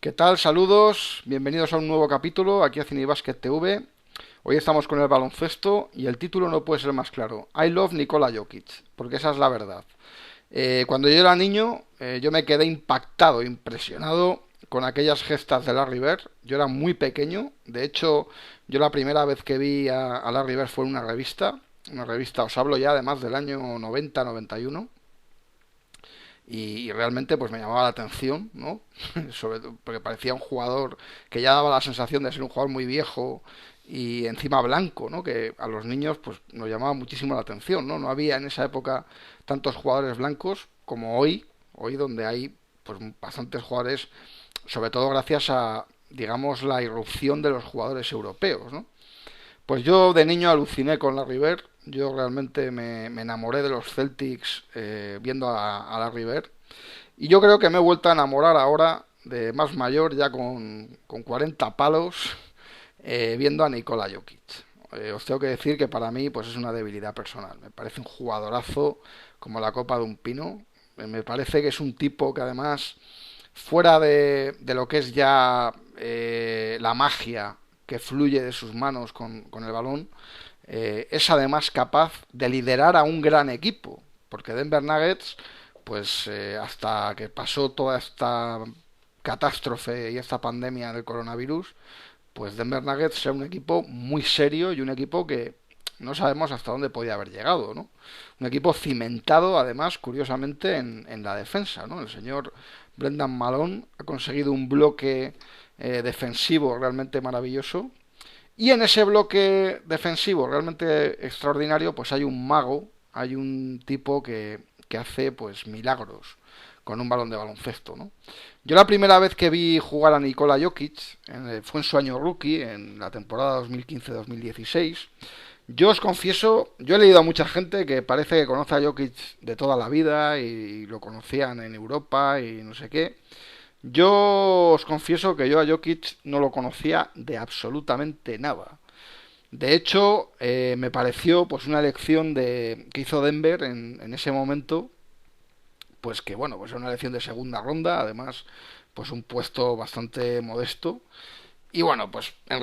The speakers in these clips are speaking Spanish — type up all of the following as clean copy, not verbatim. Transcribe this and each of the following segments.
¿Qué tal? Saludos, bienvenidos a un nuevo capítulo aquí a Cinebásquet TV. Hoy estamos con el baloncesto y el título no puede ser más claro. I love Nikola Jokic, porque esa es la verdad. Cuando yo era niño, yo me quedé impactado, impresionado con aquellas gestas de Larry Bird. Yo era muy pequeño, de hecho, yo la primera vez que vi a Larry Bird fue en una revista, os hablo ya además del año 90-91 y realmente pues me llamaba la atención, ¿no? Sobre todo porque parecía un jugador que ya daba la sensación de ser un jugador muy viejo y encima blanco, ¿no? Que a los niños pues nos llamaba muchísimo la atención, ¿no? No había en esa época tantos jugadores blancos como hoy donde hay pues bastantes jugadores, sobre todo gracias a digamos la irrupción de los jugadores europeos, ¿no? Pues yo de niño aluciné con Larry Bird. Yo realmente me enamoré de los Celtics viendo a Larry Bird. Y yo creo que me he vuelto a enamorar ahora de más mayor, ya con 40 palos, viendo a Nikola Jokic. Os tengo que decir que para mí pues es una debilidad personal. Me parece un jugadorazo como la copa de un pino. Me parece que es un tipo que además, fuera de lo que es ya la magia que fluye de sus manos con el balón, es además capaz de liderar a un gran equipo. Porque Denver Nuggets, pues hasta que pasó toda esta catástrofe y esta pandemia del coronavirus, pues Denver Nuggets era un equipo muy serio y un equipo que no sabemos hasta dónde podía haber llegado, ¿no? Un equipo cimentado, además, curiosamente, en la defensa, ¿no? El señor Brendan Malone ha conseguido un bloque defensivo realmente maravilloso. Y en ese bloque defensivo realmente extraordinario, pues hay un mago, hay un tipo que hace pues milagros con un balón de baloncesto, ¿no? Yo la primera vez que vi jugar a Nikola Jokic fue en su año rookie, en la temporada 2015-2016. Yo os confieso, yo he leído a mucha gente que parece que conoce a Jokic de toda la vida y lo conocían en Europa y no sé qué. Yo os confieso que yo a Jokic no lo conocía de absolutamente nada. De hecho, me pareció pues una elección que hizo Denver en ese momento, pues que bueno, pues era una elección de segunda ronda, además, pues un puesto bastante modesto. Y bueno, pues en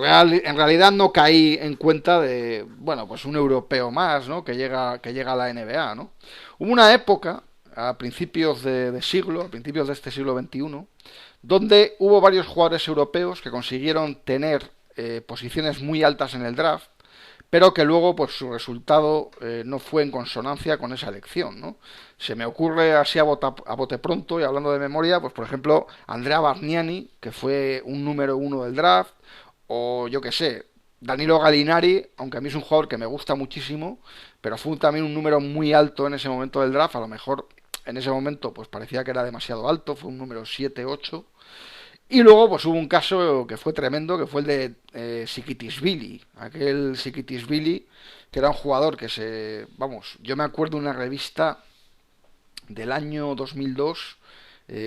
realidad no caí en cuenta de, bueno, pues un europeo más, ¿no? Que llega a la NBA, ¿no? Hubo una época, a principios de siglo, a principios de este siglo XXI, donde hubo varios jugadores europeos que consiguieron tener posiciones muy altas en el draft, pero que luego pues su resultado no fue en consonancia con esa elección, ¿no? Se me ocurre así a bote pronto y hablando de memoria, pues por ejemplo Andrea Bargnani, que fue un número uno del draft, o yo que sé, Danilo Gallinari, aunque a mí es un jugador que me gusta muchísimo, pero fue también un número muy alto en ese momento del draft, a lo mejor en ese momento pues parecía que era demasiado alto, fue un número 7-8. Y luego pues hubo un caso que fue tremendo, que fue el de Sikitisvili, aquel Sikitisvili, que era un jugador que vamos, yo me acuerdo de una revista del año 2002,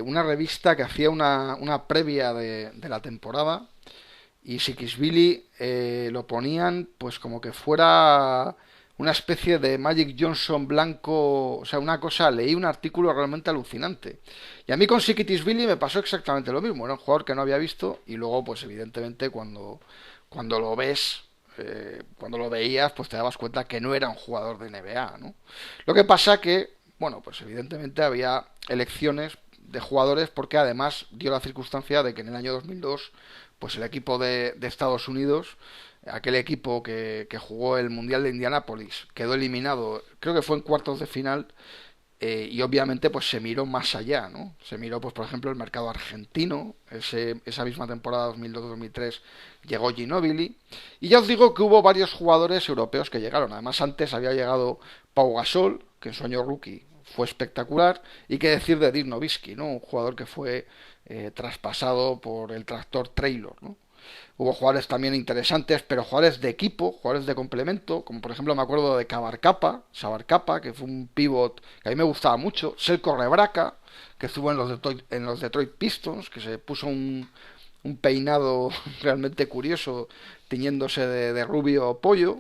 una revista que hacía una previa de la temporada, y Sikisvili lo ponían pues como que fuera una especie de Magic Johnson blanco, o sea, una cosa, leí un artículo realmente alucinante. Y a mí con Sikisvili me pasó exactamente lo mismo, era un jugador que no había visto y luego pues evidentemente cuando lo ves, cuando lo veías, pues te dabas cuenta que no era un jugador de NBA, ¿no? Lo que pasa que, bueno, pues evidentemente había elecciones de jugadores porque además dio la circunstancia de que en el año 2002 pues el equipo de Estados Unidos, aquel equipo que jugó el Mundial de Indianápolis, quedó eliminado, creo que fue en cuartos de final, y obviamente pues se miró más allá, ¿no? Se miró pues por ejemplo el mercado argentino, esa misma temporada 2002-2003 llegó Ginóbili, y ya os digo que hubo varios jugadores europeos que llegaron, además antes había llegado Pau Gasol, que en su año rookie fue espectacular, y qué decir de Dirk Nowitzki, ¿no? Un jugador que fue traspasado por el tractor Traylor, ¿no? Hubo jugadores también interesantes, pero jugadores de equipo, jugadores de complemento, como por ejemplo me acuerdo de Sabarcapa, que fue un pivot que a mí me gustaba mucho, Selko Rebraca, que estuvo en los Detroit Pistons, que se puso un peinado realmente curioso, tiñéndose de rubio pollo,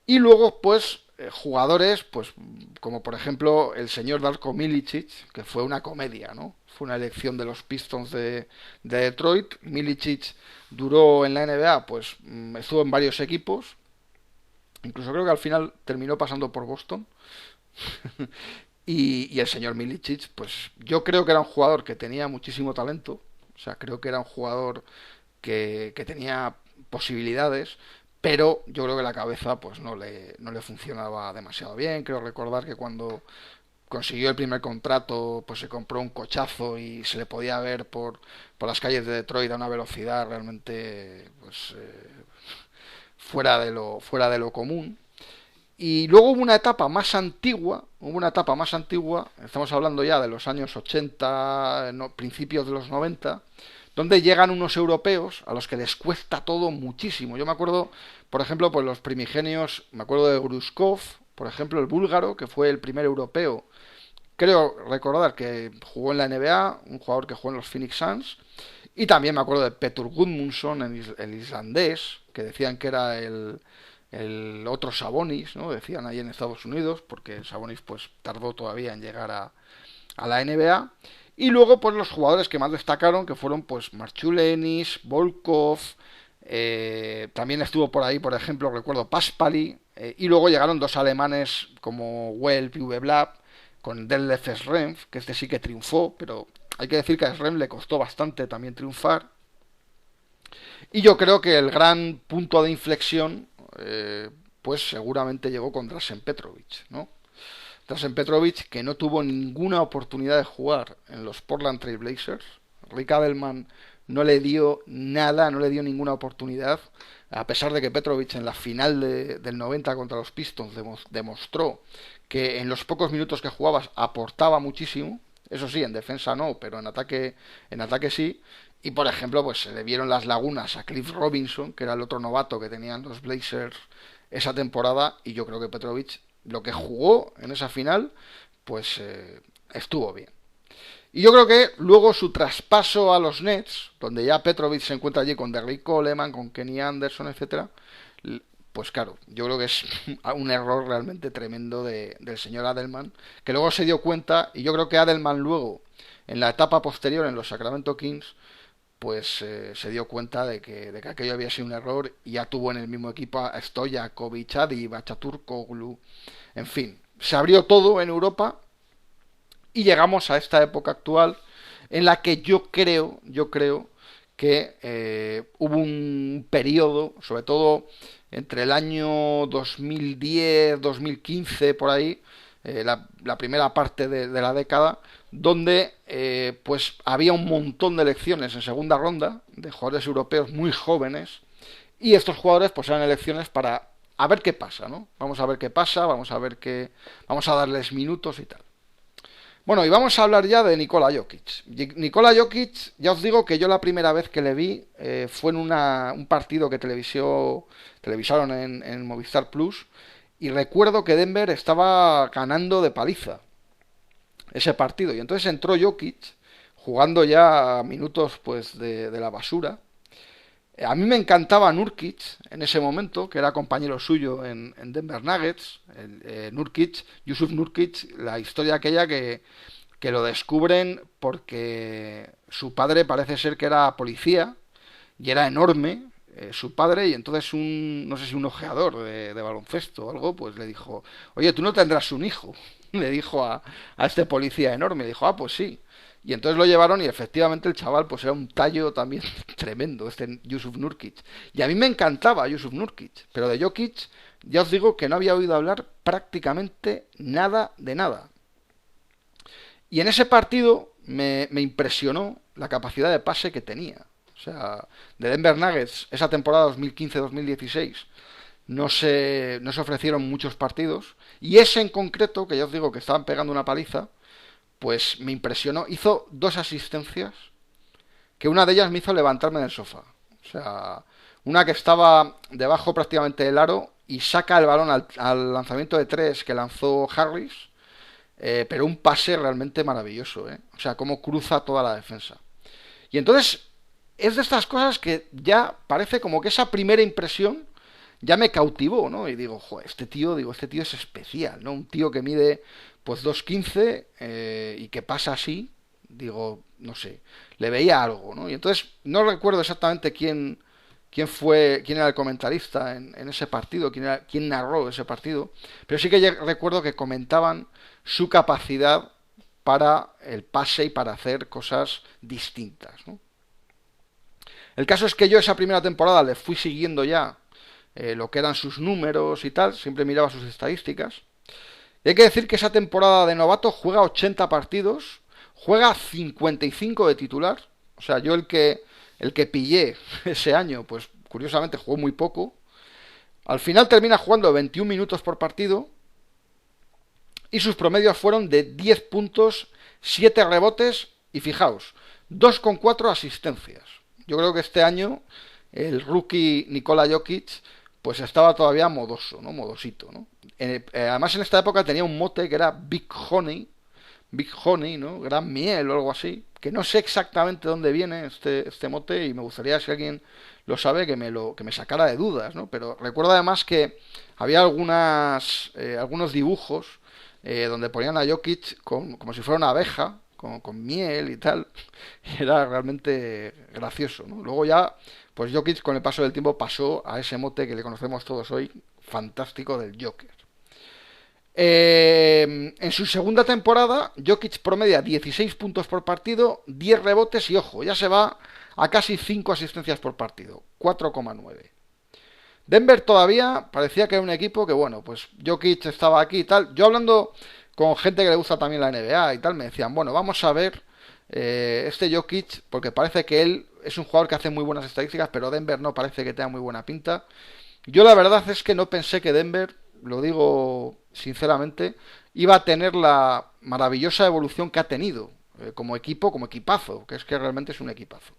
y luego pues jugadores pues como por ejemplo el señor Darko Milicic, que fue una comedia, ¿no? fue una elección de los Pistons de Detroit. Milicic duró en la NBA, pues estuvo en varios equipos, incluso creo que al final terminó pasando por Boston. Y el señor Milicic, pues yo creo que era un jugador que tenía muchísimo talento, o sea, creo que era un jugador que tenía posibilidades, pero yo creo que la cabeza pues no le funcionaba demasiado bien. Creo recordar que cuando consiguió el primer contrato, pues se compró un cochazo y se le podía ver por las calles de Detroit a una velocidad realmente pues fuera de lo común. Y luego hubo una etapa más antigua, estamos hablando ya de los años 80, no, principios de los 90, donde llegan unos europeos a los que les cuesta todo muchísimo. Yo me acuerdo, por ejemplo, pues los primigenios, me acuerdo de Grushkov, por ejemplo, el búlgaro, que fue el primer europeo, creo recordar que jugó en la NBA, un jugador que jugó en los Phoenix Suns, y también me acuerdo de Petur Gudmundsson, el islandés, que decían que era el otro Sabonis, ¿no? Decían ahí en Estados Unidos, porque Sabonis pues tardó todavía en llegar a la NBA. Y luego pues los jugadores que más destacaron, que fueron pues Marchulenis, Volkov, también estuvo por ahí, por ejemplo, recuerdo Paspali, y luego llegaron dos alemanes como Welp y Uwe con Detlef Schrempf, que este sí que triunfó, pero hay que decir que a Schrempf le costó bastante también triunfar. Y yo creo que el gran punto de inflexión, pues seguramente llegó con Drazen Petrovic, ¿no? Drazen Petrovic, que no tuvo ninguna oportunidad de jugar en los Portland Trail Blazers. Rick Adelman no le dio nada, no le dio ninguna oportunidad, a pesar de que Petrovic en la final del 90 contra los Pistons demostró que en los pocos minutos que jugabas aportaba muchísimo. Eso sí, en defensa no, pero en ataque sí. Y por ejemplo, pues se le vieron las lagunas a Cliff Robinson, que era el otro novato que tenían los Blazers esa temporada, y yo creo que Petrovic, lo que jugó en esa final, pues estuvo bien. Y yo creo que luego su traspaso a los Nets, donde ya Petrovic se encuentra allí con Derrick Coleman, con Kenny Anderson, etcétera, pues claro, yo creo que es un error realmente tremendo del señor Adelman, que luego se dio cuenta, y yo creo que Adelman luego, en la etapa posterior en los Sacramento Kings, pues se dio cuenta de que aquello había sido un error, y ya tuvo en el mismo equipo a Stojakovic, Adi, Bachaturkoglu, en fin, se abrió todo en Europa y llegamos a esta época actual en la que yo creo que hubo un periodo, sobre todo entre el año 2010, 2015, por ahí, la primera parte de la década, donde pues había un montón de elecciones en segunda ronda de jugadores europeos muy jóvenes, y estos jugadores pues eran elecciones para a ver qué pasa, ¿no? Vamos a ver qué pasa, vamos a darles minutos y tal. Bueno, y vamos a hablar ya de Nikola Jokic. Nikola Jokic, ya os digo que yo la primera vez que le vi fue en un partido que televisaron en Movistar Plus, y recuerdo que Denver estaba ganando de paliza ese partido, y entonces entró Jokic jugando ya minutos pues de la basura. A mí me encantaba Nurkic en ese momento, que era compañero suyo en Denver Nuggets. Nurkic, Yusuf Nurkic, la historia aquella que lo descubren porque su padre parece ser que era policía y era enorme, su padre, y entonces no sé si un ojeador de baloncesto o algo, pues le dijo, oye, tú no tendrás un hijo, le dijo a este policía enorme, le dijo, ah, pues sí. Y entonces lo llevaron, y efectivamente el chaval pues era un tallo también tremendo, este Yusuf Nurkic. Y a mí me encantaba Yusuf Nurkic, pero de Jokic ya os digo que no había oído hablar prácticamente nada de nada. Y en ese partido me impresionó la capacidad de pase que tenía. O sea, de Denver Nuggets, esa temporada 2015-2016, no se ofrecieron muchos partidos. Y ese en concreto, que ya os digo que estaban pegando una paliza, pues me impresionó. Hizo dos asistencias, que una de ellas me hizo levantarme del sofá. O sea, una que estaba debajo prácticamente del aro y saca el balón al lanzamiento de tres que lanzó Harris, pero un pase realmente maravilloso, ¿eh? O sea, cómo cruza toda la defensa. Y entonces es de estas cosas que ya parece como que esa primera impresión ya me cautivó, ¿no? Y digo, joder, este tío es especial, ¿no? Un tío que mide pues 2,15 y que pasa así, digo, no sé, le veía algo, ¿no? Y entonces no recuerdo exactamente quién era el comentarista en ese partido, quién narró ese partido, pero sí que recuerdo que comentaban su capacidad para el pase y para hacer cosas distintas, ¿no? El caso es que yo esa primera temporada le fui siguiendo ya lo que eran sus números y tal, siempre miraba sus estadísticas. Y hay que decir que esa temporada de novato juega 80 partidos, juega 55 de titular. O sea, yo el que pillé ese año, pues curiosamente jugó muy poco. Al final termina jugando 21 minutos por partido y sus promedios fueron de 10 puntos, 7 rebotes y fijaos, 2,4 asistencias. Yo creo que este año el rookie Nikola Jokic pues estaba todavía modoso, ¿no? Modosito, ¿no? Además en esta época tenía un mote que era Big Honey, ¿no? Gran miel o algo así, que no sé exactamente dónde viene este mote y me gustaría, si alguien lo sabe, que me sacara de dudas, ¿no? Pero recuerdo además que había algunos dibujos donde ponían a Jokic como si fuera una abeja, con miel y tal. Era realmente gracioso, ¿no? Luego ya, pues Jokic con el paso del tiempo pasó a ese mote que le conocemos todos hoy, fantástico, del Joker. En su segunda temporada, Jokic promedia 16 puntos por partido, 10 rebotes y ojo, ya se va a casi 5 asistencias por partido, 4,9. Denver todavía parecía que era un equipo que, bueno, pues Jokic estaba aquí y tal. Yo hablando con gente que le gusta también la NBA y tal, me decían, bueno, vamos a ver este Jokic, porque parece que él es un jugador que hace muy buenas estadísticas, pero Denver no parece que tenga muy buena pinta. Yo la verdad es que no pensé que Denver, lo digo sinceramente, iba a tener la maravillosa evolución que ha tenido como equipo, como equipazo, que es que realmente es un equipazo.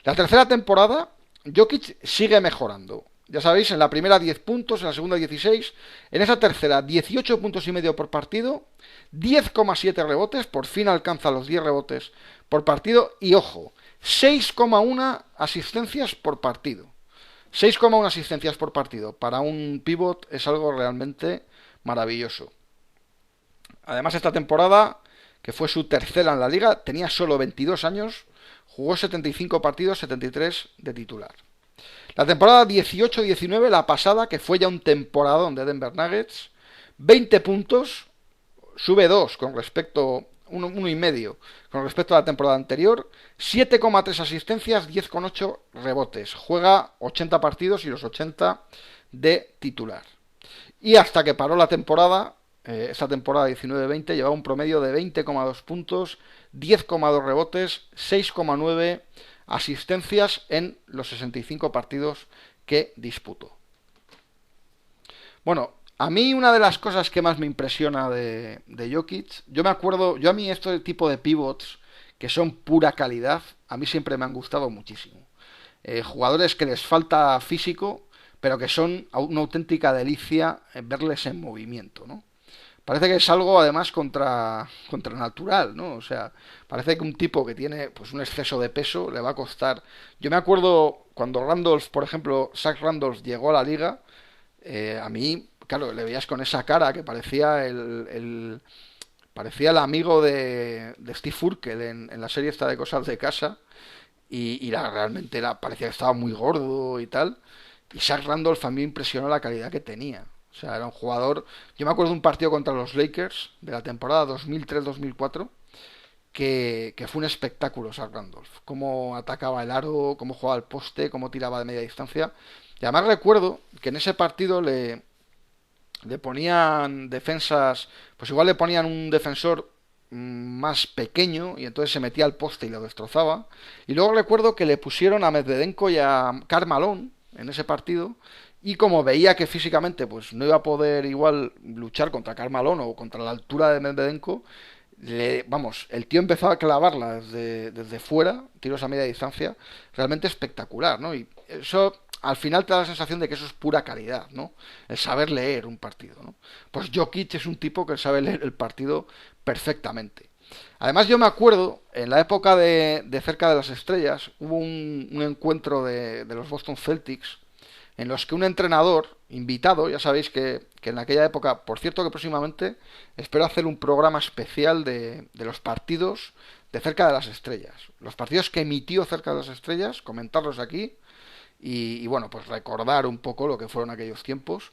La tercera temporada, Jokic sigue mejorando. Ya sabéis, en la primera 10 puntos, en la segunda 16, en esa tercera 18 puntos y medio por partido, 10,7 rebotes, por fin alcanza los 10 rebotes por partido y ojo, 6,1 asistencias por partido. 6,1 asistencias por partido para un pivot es algo realmente maravilloso. Además esta temporada, que fue su tercera en la liga, tenía solo 22 años, jugó 75 partidos, 73 de titular. La temporada 18-19, la pasada, que fue ya un temporadón de Denver Nuggets, 20 puntos, sube 2 con respecto, 1,5 con respecto a la temporada anterior, 7,3 asistencias, 10,8 rebotes. Juega 80 partidos y los 80 de titular. Y hasta que paró la temporada, esta temporada 19-20, llevaba un promedio de 20,2 puntos, 10,2 rebotes, 6,9 asistencias en los 65 partidos que disputó. Bueno, a mí una de las cosas que más me impresiona de Jokic, yo me acuerdo, yo a mí este tipo de pivots que son pura calidad, a mí siempre me han gustado muchísimo. Jugadores que les falta físico, pero que son una auténtica delicia verles en movimiento, ¿no? Parece que es algo además contranatural, ¿no? O sea, parece que un tipo que tiene pues un exceso de peso le va a costar. Yo me acuerdo cuando Randolph, por ejemplo, Zach Randolph llegó a la liga, a mí, claro, le veías con esa cara que parecía el amigo de Steve Urkel en la serie esta de Cosas de Casa y realmente parecía que estaba muy gordo y tal. Y Zach Randolph a mí me impresionó la calidad que tenía. O sea, era un jugador. Yo me acuerdo de un partido contra los Lakers de la temporada 2003-2004 que fue un espectáculo, Zach Randolph. Cómo atacaba el aro, cómo jugaba al poste, cómo tiraba de media distancia. Y además recuerdo que en ese partido le ponían defensas, pues igual le ponían un defensor más pequeño y entonces se metía al poste y lo destrozaba. Y luego recuerdo que le pusieron a Medvedenko y a Karl Malone en ese partido y como veía que físicamente pues no iba a poder igual luchar contra Karl Malone o contra la altura de Medvedenko, vamos, el tío empezó a clavarla desde fuera, tiros a media distancia, realmente espectacular, ¿no? Y eso al final te da la sensación de que eso es pura calidad, ¿no? El saber leer un partido, ¿no? Pues Jokic es un tipo que sabe leer el partido perfectamente. Además yo me acuerdo, en la época de Cerca de las Estrellas, hubo un encuentro de los Boston Celtics en los que un entrenador invitado, ya sabéis que en aquella época, por cierto que próximamente espero hacer un programa especial de los partidos de Cerca de las Estrellas. Los partidos que emitió Cerca de las Estrellas, comentarlos aquí y bueno, pues recordar un poco lo que fueron aquellos tiempos.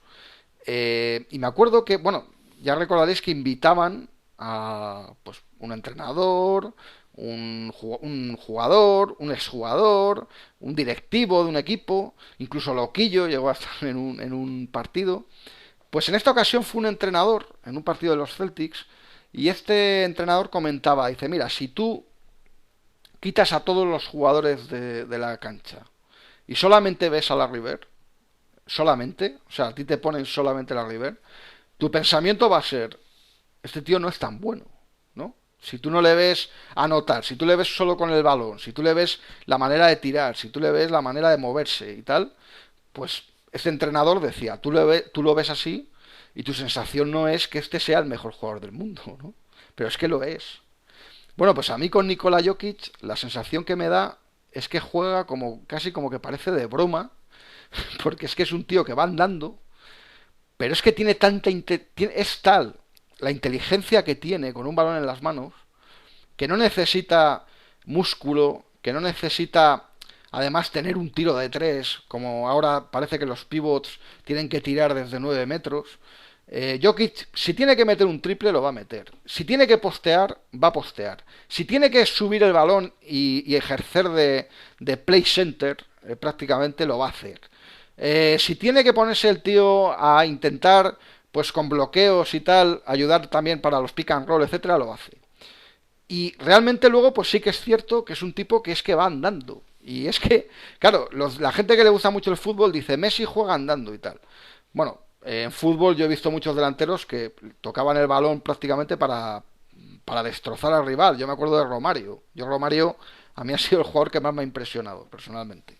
Y me acuerdo que, bueno, ya recordaréis que invitaban a pues un entrenador, un jugador, un exjugador, un directivo de un equipo, incluso Loquillo llegó a estar en un partido. Pues en esta ocasión fue un entrenador en un partido de los Celtics y este entrenador comentaba, dice, mira, si tú quitas a todos los jugadores de la cancha y solamente ves a la River, solamente, o sea, a ti te ponen solamente la River, tu pensamiento va a ser, este tío no es tan bueno, ¿no? Si tú no le ves anotar, si tú le ves solo con el balón, si tú le ves la manera de tirar, si tú le ves la manera de moverse y tal, pues este entrenador decía, tú lo ves así y tu sensación no es que este sea el mejor jugador del mundo, ¿no? Pero es que lo es. Bueno, pues a mí con Nikola Jokic la sensación que me da es que juega como casi como que parece de broma, porque es que es un tío que va andando, pero es que tiene es tal la inteligencia que tiene con un balón en las manos que no necesita músculo, que no necesita además tener un tiro de tres, como ahora parece que los pivots tienen que tirar desde 9 metros. Jokic, si tiene que meter un triple, lo va a meter. Si tiene que postear, va a postear. Si tiene que subir el balón y ejercer de play center, prácticamente lo va a hacer. Si tiene que ponerse el tío a intentar, pues con bloqueos y tal, ayudar también para los pick and roll, etcétera, lo hace. Y realmente luego, pues sí que es cierto que es un tipo que es que va andando. Y es que, claro, la gente que le gusta mucho el fútbol dice, Messi juega andando y tal. Bueno, en fútbol yo he visto muchos delanteros que tocaban el balón prácticamente para destrozar al rival. Yo me acuerdo de Romario. Romario a mí ha sido el jugador que más me ha impresionado, personalmente.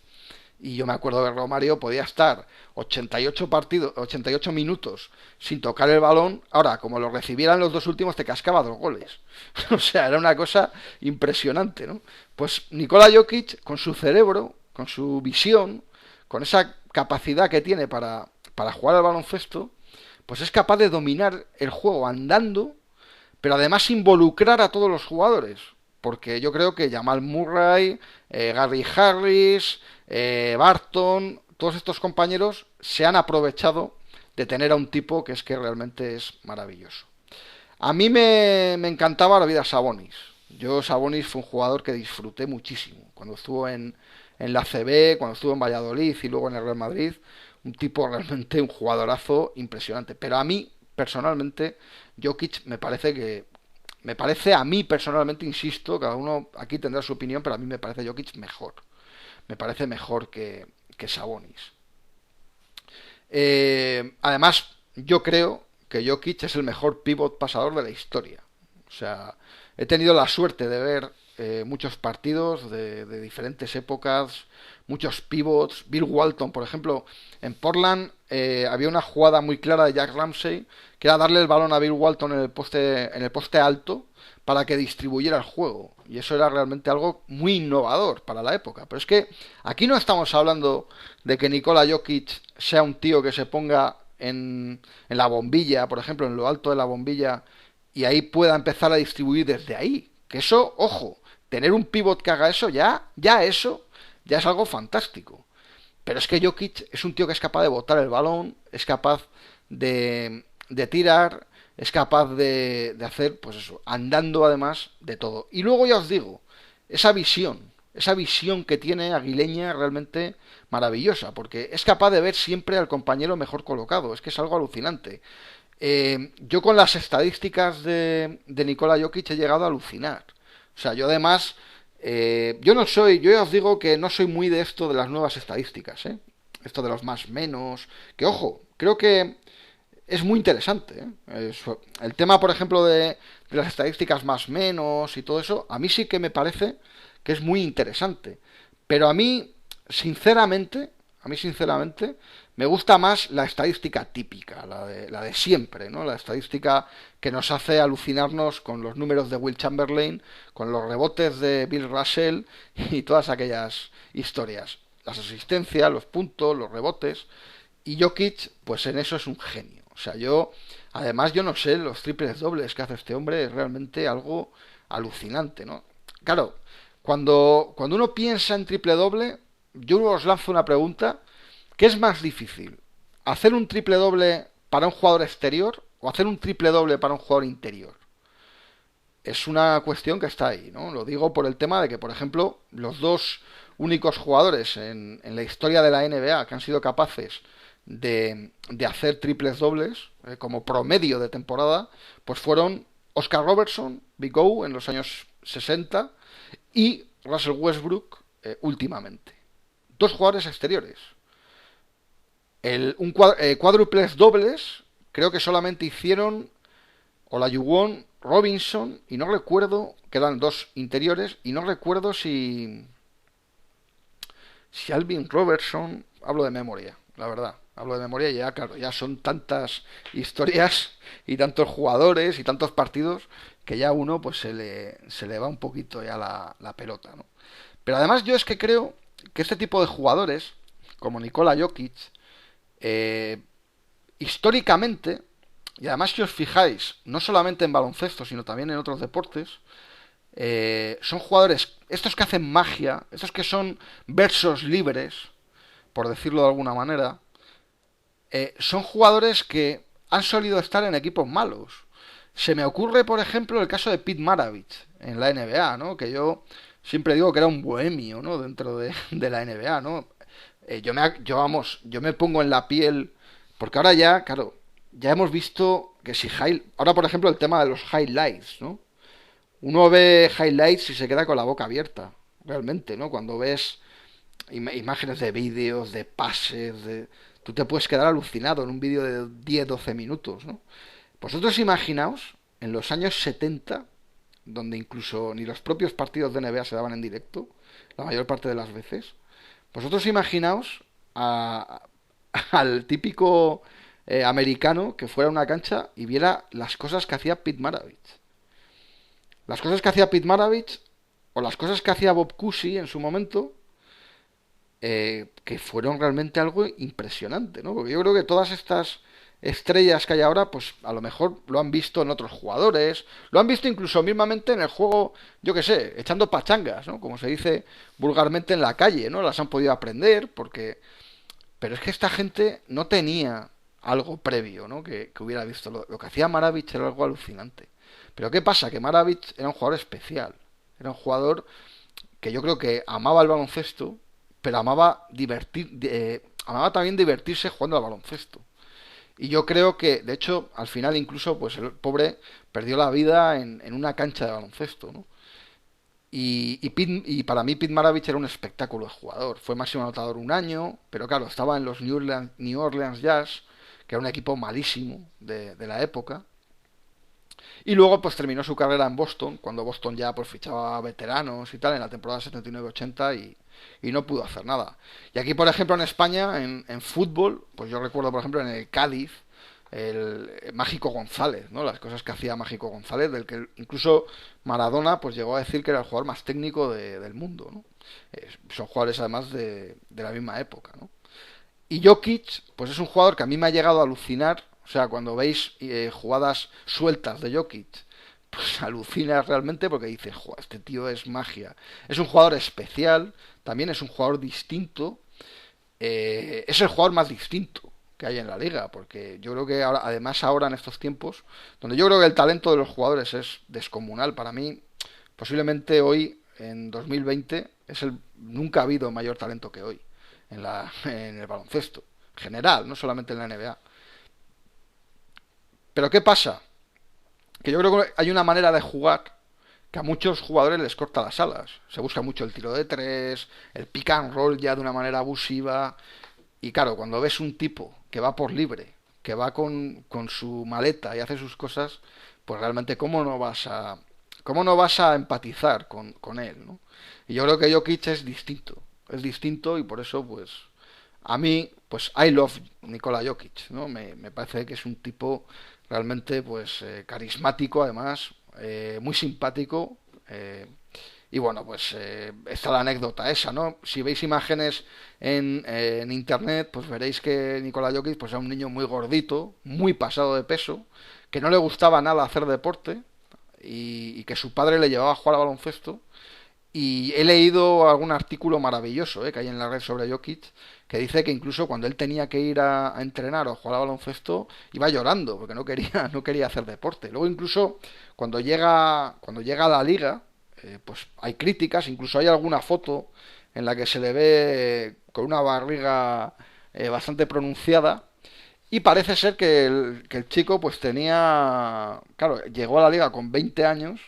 Y yo me acuerdo que Romario podía estar 88 minutos sin tocar el balón. Ahora, como lo recibieran los dos últimos, te cascaba 2 goles. O sea, era una cosa impresionante, ¿no? Pues Nikola Jokic, con su cerebro, con su visión, con esa capacidad que tiene para jugar al baloncesto, pues es capaz de dominar el juego andando, pero además involucrar a todos los jugadores. Porque yo creo que Jamal Murray, Gary Harris, Barton, todos estos compañeros se han aprovechado de tener a un tipo que es que realmente es maravilloso. A mí me encantaba la vida Sabonis. Sabonis fue un jugador que disfruté muchísimo. Cuando estuvo en la CB, cuando estuvo en Valladolid y luego en el Real Madrid, un tipo realmente, un jugadorazo impresionante. Pero a mí, personalmente, Jokic me parece a mí personalmente, insisto, cada uno aquí tendrá su opinión, pero a mí me parece Jokic mejor. Me parece mejor que Sabonis. Además, yo creo que Jokic es el mejor pivot pasador de la historia. O sea, he tenido la suerte de ver muchos partidos de diferentes épocas, muchos pivots. Bill Walton, por ejemplo, en Portland había una jugada muy clara de Jack Ramsey, que era darle el balón a Bill Walton en el poste alto para que distribuyera el juego. Y eso era realmente algo muy innovador para la época. Pero es que aquí no estamos hablando de que Nikola Jokic sea un tío que se ponga en la bombilla, por ejemplo, en lo alto de la bombilla, y ahí pueda empezar a distribuir desde ahí. Que eso, ojo, tener un pivot que haga eso, ya eso, ya es algo fantástico. Pero es que Jokic es un tío que es capaz de botar el balón, es capaz de tirar, es capaz de hacer, pues eso, andando además de todo. Y luego ya os digo, esa visión que tiene Aguileña realmente maravillosa, porque es capaz de ver siempre al compañero mejor colocado, es que es algo alucinante. Yo con las estadísticas de Nikola Jokic he llegado a alucinar. O sea, yo además, yo ya os digo que no soy muy de esto de las nuevas estadísticas, ¿eh? Esto de los más menos, que ojo, creo que es muy interesante, ¿eh? El tema, por ejemplo, de las estadísticas más menos y todo eso, a mí sí que me parece que es muy interesante. Pero sinceramente, a mí sinceramente, me gusta más la estadística típica, la de siempre, ¿no? La estadística que nos hace alucinarnos con los números de Will Chamberlain, con los rebotes de Bill Russell y todas aquellas historias. Las asistencias, los puntos, los rebotes. Y Jokic, pues en eso es un genio. O sea, además yo no sé, los triples dobles que hace este hombre es realmente algo alucinante, ¿no? claro, cuando uno piensa en triple doble, yo os lanzo una pregunta. ¿Qué es más difícil? ¿Hacer un triple doble para un jugador exterior o hacer un triple doble para un jugador interior? Es una cuestión que está ahí, ¿no? Lo digo por el tema de que, por ejemplo, los dos únicos jugadores en la historia de la NBA que han sido capaces de hacer triples dobles como promedio de temporada, pues fueron Oscar Robertson, Big O, en los años 60 y Russell Westbrook últimamente. Dos jugadores exteriores. Cuádruples dobles creo que solamente hicieron Olajuwon, Robinson, y no recuerdo, quedan dos interiores, y no recuerdo si Alvin Robertson, hablo de memoria, la verdad, hablo de memoria y ya, claro, ya son tantas historias y tantos jugadores y tantos partidos que ya uno pues se le va un poquito ya la pelota, ¿no? Pero además yo es que creo que este tipo de jugadores, como Nikola Jokic, eh, históricamente, y además si os fijáis, no solamente en baloncesto, sino también en otros deportes, son jugadores, estos que hacen magia, estos que son versos libres, por decirlo de alguna manera, son jugadores que han solido estar en equipos malos. Se me ocurre, por ejemplo, el caso de Pete Maravich en la NBA, ¿no? Que yo siempre digo que era un bohemio, ¿no? Dentro de la NBA, ¿no? Yo me pongo en la piel, porque ahora ya, claro, ya hemos visto que si ahora por ejemplo el tema de los highlights, ¿no? Uno ve highlights y se queda con la boca abierta, realmente, ¿no? Cuando ves imágenes de vídeos, de pases, tú te puedes quedar alucinado en un vídeo de 10 12 minutos, ¿no? Vosotros imaginaos en los años 70, donde incluso ni los propios partidos de NBA se daban en directo, la mayor parte de las veces. Vosotros imaginaos al típico americano que fuera a una cancha y viera las cosas que hacía Pete Maravich. Las cosas que hacía Pete Maravich o las cosas que hacía Bob Cousy en su momento, que fueron realmente algo impresionante, ¿no? Porque yo creo que todas estas estrellas que hay ahora, pues a lo mejor lo han visto en otros jugadores, lo han visto incluso mismamente en el juego, yo qué sé, echando pachangas, ¿no? Como se dice vulgarmente en la calle, ¿no? Las han podido aprender porque... Pero es que esta gente no tenía algo previo, ¿no? Que hubiera visto. Lo que hacía Maravich era algo alucinante. Pero ¿qué pasa? Que Maravich era un jugador especial. Era un jugador que yo creo que amaba el baloncesto, pero amaba también divertirse jugando al baloncesto. Y yo creo que, de hecho, al final incluso, pues el pobre perdió la vida en una cancha de baloncesto, ¿no? Y para mí Pete Maravich era un espectáculo de jugador. Fue máximo anotador un año, pero claro, estaba en los New Orleans Jazz, que era un equipo malísimo de la época. Y luego pues terminó su carrera en Boston, cuando Boston ya pues fichaba veteranos y tal, en la temporada 79-80 y no pudo hacer nada. Y aquí, por ejemplo, en España, en fútbol, pues yo recuerdo, por ejemplo, en el Cádiz, el Mágico González, ¿no? Las cosas que hacía Mágico González, del que incluso Maradona pues llegó a decir que era el jugador más técnico del mundo, ¿no? Son jugadores además de la misma época, ¿no? Y Jokic, pues es un jugador que a mí me ha llegado a alucinar. O sea, cuando veis jugadas sueltas de Jokic, pues alucinas realmente porque dices, este tío es magia. Es un jugador especial, también es un jugador distinto. Es el jugador más distinto que hay en la liga, porque yo creo que ahora, además ahora en estos tiempos, donde yo creo que el talento de los jugadores es descomunal, para mí, posiblemente hoy, en 2020, nunca ha habido mayor talento que hoy en el baloncesto general, no solamente en la NBA. Pero ¿qué pasa? Que yo creo que hay una manera de jugar que a muchos jugadores les corta las alas. Se busca mucho el tiro de tres, el pick and roll ya de una manera abusiva. Y claro, cuando ves un tipo que va por libre, que va con su maleta y hace sus cosas, pues realmente cómo no vas a empatizar con él, ¿no? Y yo creo que Jokic es distinto y por eso pues a mí pues I love Nikola Jokic, ¿no? Me parece que es un tipo realmente pues carismático además, muy simpático, y bueno, pues está la anécdota esa, ¿no? Si veis imágenes en internet, pues veréis que Nikola Jokic pues era un niño muy gordito, muy pasado de peso, que no le gustaba nada hacer deporte, y que su padre le llevaba a jugar a baloncesto. Y he leído algún artículo maravilloso que hay en la red sobre Jokic, que dice que incluso cuando él tenía que ir a entrenar o a jugar a baloncesto, iba llorando porque no quería, no quería hacer deporte. Luego incluso cuando llega a la liga, pues hay críticas, incluso hay alguna foto en la que se le ve con una barriga bastante pronunciada. Y parece ser que el chico pues tenía, claro, llegó a la liga con 20 años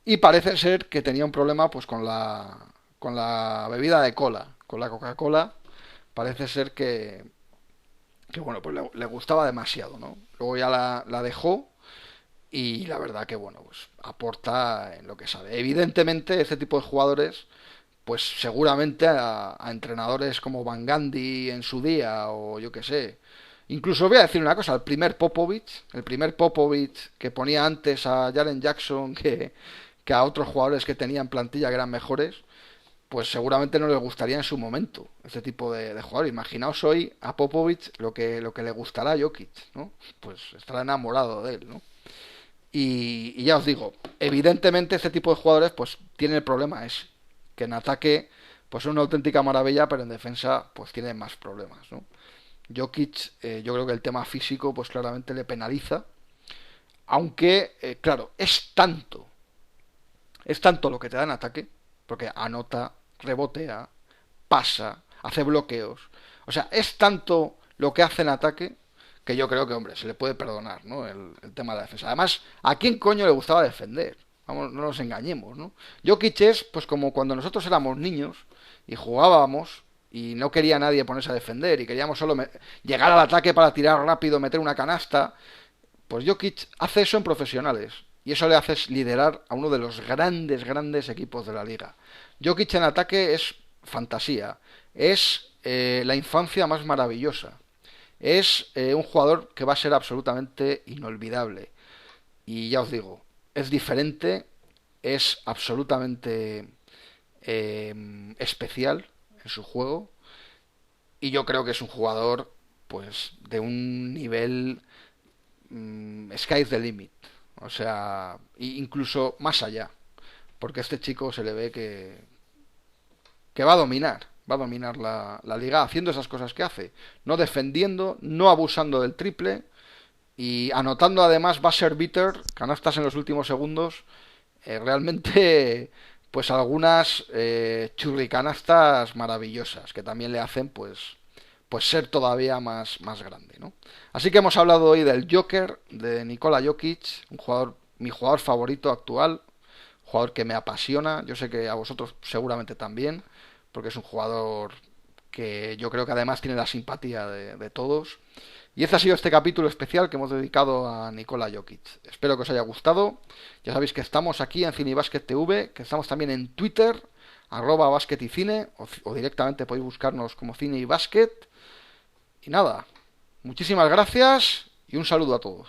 y parece ser que tenía un problema pues con la bebida de cola, con la Coca-Cola. Parece ser que bueno, pues le gustaba demasiado, ¿no? Luego ya la dejó y la verdad que bueno, pues aporta en lo que sabe. Evidentemente este tipo de jugadores pues seguramente a entrenadores como Van Gandhi en su día o yo que sé. Incluso voy a decir una cosa, el primer Popovich que ponía antes a Jaren Jackson que a otros jugadores que tenían plantilla que eran mejores, pues seguramente no les gustaría en su momento este tipo de jugador. Imaginaos hoy a Popovich lo que le gustará a Jokic, ¿no? Pues estará enamorado de él, ¿no? Y ya os digo, evidentemente este tipo de jugadores pues tiene el problema ese, que en ataque pues es una auténtica maravilla, pero en defensa pues tiene más problemas, ¿no? Jokic, yo creo que el tema físico pues claramente le penaliza, aunque claro, es tanto lo que te da en ataque, porque anota, rebotea, pasa, hace bloqueos. O sea, es tanto lo que hace en ataque que yo creo que, hombre, se le puede perdonar, ¿no? El tema de la defensa. Además, ¿a quién coño le gustaba defender? Vamos, no nos engañemos, ¿no? Jokic es, pues como cuando nosotros éramos niños y jugábamos y no quería nadie ponerse a defender y queríamos solo llegar al ataque para tirar rápido, meter una canasta. Pues Jokic hace eso en profesionales. Y eso le hace liderar a uno de los grandes, grandes equipos de la liga. Jokic en ataque es fantasía. Es la infancia más maravillosa. Es un jugador que va a ser absolutamente inolvidable. Y ya os digo, es diferente, es absolutamente especial en su juego. Y yo creo que es un jugador, pues, de un nivel sky's the limit. O sea, incluso más allá. Porque este chico se le ve que va a dominar la liga haciendo esas cosas que hace. No defendiendo, no abusando del triple y anotando además buzzer beater, canastas en los últimos segundos. Realmente, pues algunas churricanastas maravillosas que también le hacen pues ser todavía más grande, ¿no? Así que hemos hablado hoy del Joker, de Nikola Jokic, un jugador, mi jugador favorito actual, jugador que me apasiona, yo sé que a vosotros seguramente también, porque es un jugador que yo creo que además tiene la simpatía de todos. Y este ha sido este capítulo especial que hemos dedicado a Nikola Jokic. Espero que os haya gustado. Ya sabéis que estamos aquí en Cine y Basket TV, que estamos también en Twitter, @basket y cine, o directamente podéis buscarnos como Cine y Basket. Y nada, muchísimas gracias y un saludo a todos.